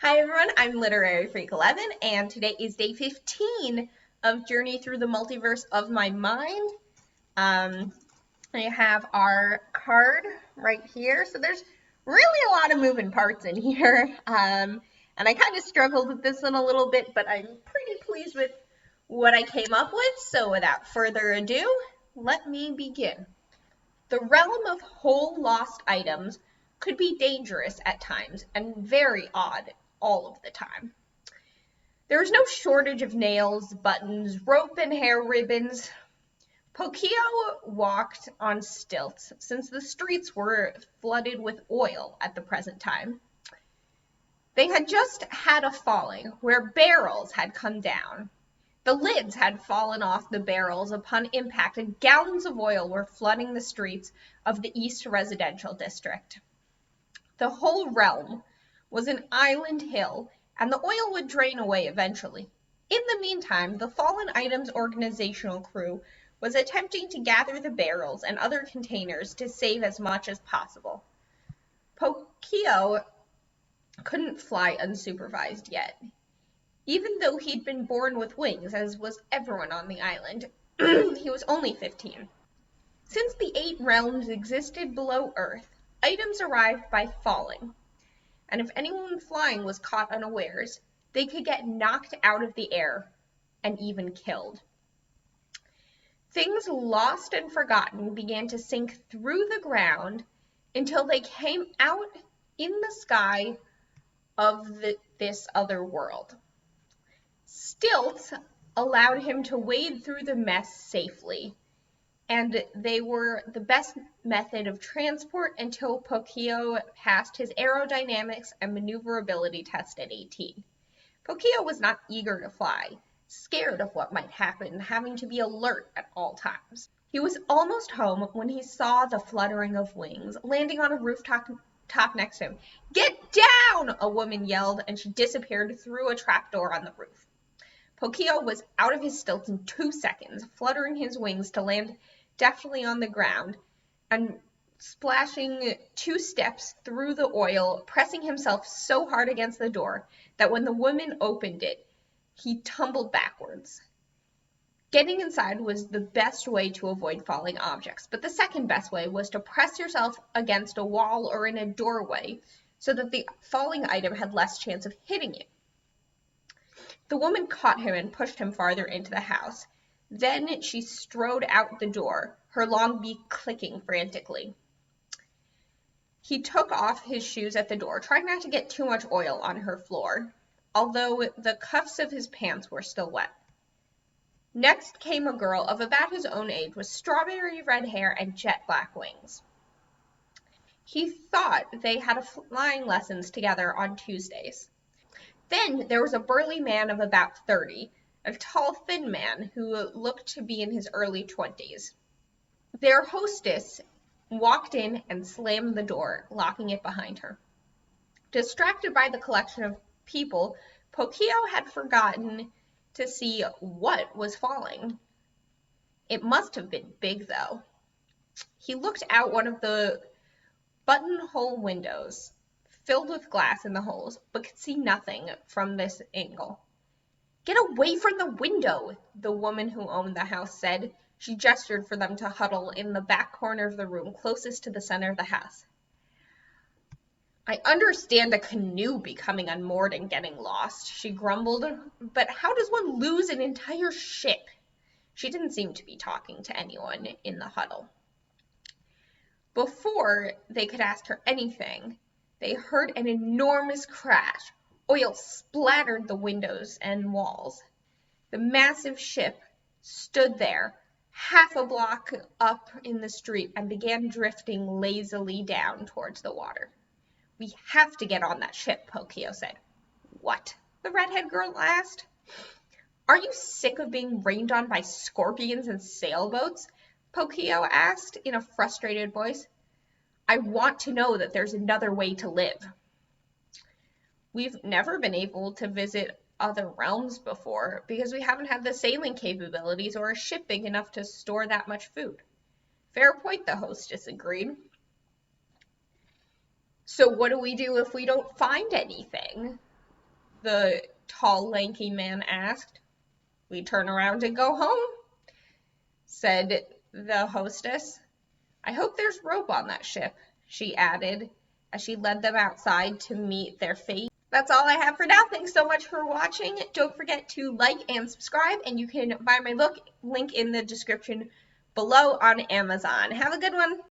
Hi everyone, I'm Literary Freak 11, and today is day 15 of Journey Through the Multiverse of My Mind. I have our card right here, so there's really a lot of moving parts in here, and I kind of struggled with this one a little bit, but I'm pretty pleased with what I came up with, so without further ado, let me begin. The realm of whole lost items could be dangerous at times and very odd all of the time. There was no shortage of nails, buttons, rope, and hair ribbons. Pokio walked on stilts since the streets were flooded with oil at the present time. They had just had a falling where barrels had come down. The lids had fallen off the barrels upon impact, and gallons of oil were flooding the streets of the East Residential District. The whole realm was an island hill, and the oil would drain away eventually. In the meantime, the Fallen Items organizational crew was attempting to gather the barrels and other containers to save as much as possible. Pokio couldn't fly unsupervised yet. Even though he'd been born with wings, as was everyone on the island, he was only 15. Since the 8 realms existed below Earth, items arrived by falling, and if anyone flying was caught unawares, they could get knocked out of the air and even killed. Things lost and forgotten began to sink through the ground until they came out in the sky of this other world. Stilts allowed him to wade through the mess safely, and they were the best method of transport until Pokio passed his aerodynamics and maneuverability test at 18. Pokio was not eager to fly, scared of what might happen, having to be alert at all times. He was almost home when he saw the fluttering of wings, landing on a rooftop next to him. "Get down!" a woman yelled, and she disappeared through a trapdoor on the roof. Pokio was out of his stilts in 2 seconds, fluttering his wings to land deftly on the ground and splashing 2 steps through the oil, pressing himself so hard against the door that when the woman opened it, he tumbled backwards. Getting inside was the best way to avoid falling objects, but the second best way was to press yourself against a wall or in a doorway so that the falling item had less chance of hitting you. The woman caught him and pushed him farther into the house. Then she strode out the door, her long beak clicking frantically. He took off his shoes at the door, trying not to get too much oil on her floor, although the cuffs of his pants were still wet. Next came a girl of about his own age with strawberry red hair and jet black wings. He thought they had flying lessons together on Tuesdays. Then there was a burly man of about 30, a tall, thin man who looked to be in his early 20s. Their hostess walked in and slammed the door, locking it behind her. Distracted by the collection of people, Pokio had forgotten to see what was falling. It must have been big, though. He looked out one of the buttonhole windows, filled with glass in the holes, but could see nothing from this angle. "Get away from the window," the woman who owned the house said. She gestured for them to huddle in the back corner of the room closest to the center of the house. "I understand a canoe becoming unmoored and getting lost," she grumbled, "but how does one lose an entire ship?" She didn't seem to be talking to anyone in the huddle. Before they could ask her anything, they heard an enormous crash. Oil splattered the windows and walls. The massive ship stood there, half a block up in the street, and began drifting lazily down towards the water. "We have to get on that ship," Pokio said. "What?" the redhead girl asked. "Are you sick of being rained on by scorpions and sailboats?" Pokio asked in a frustrated voice. "I want to know that there's another way to live." "We've never been able to visit other realms before because we haven't had the sailing capabilities or a ship big enough to store that much food." "Fair point," the hostess agreed. "So what do we do if we don't find anything?" the tall, lanky man asked. We turn around and go home, said the hostess. I hope there's rope on that ship, she added as she led them outside to meet their fate. That's all I have for now. Thanks so much for watching. Don't forget to like and subscribe, and you can buy my book, link in the description below, on Amazon. Have a good one.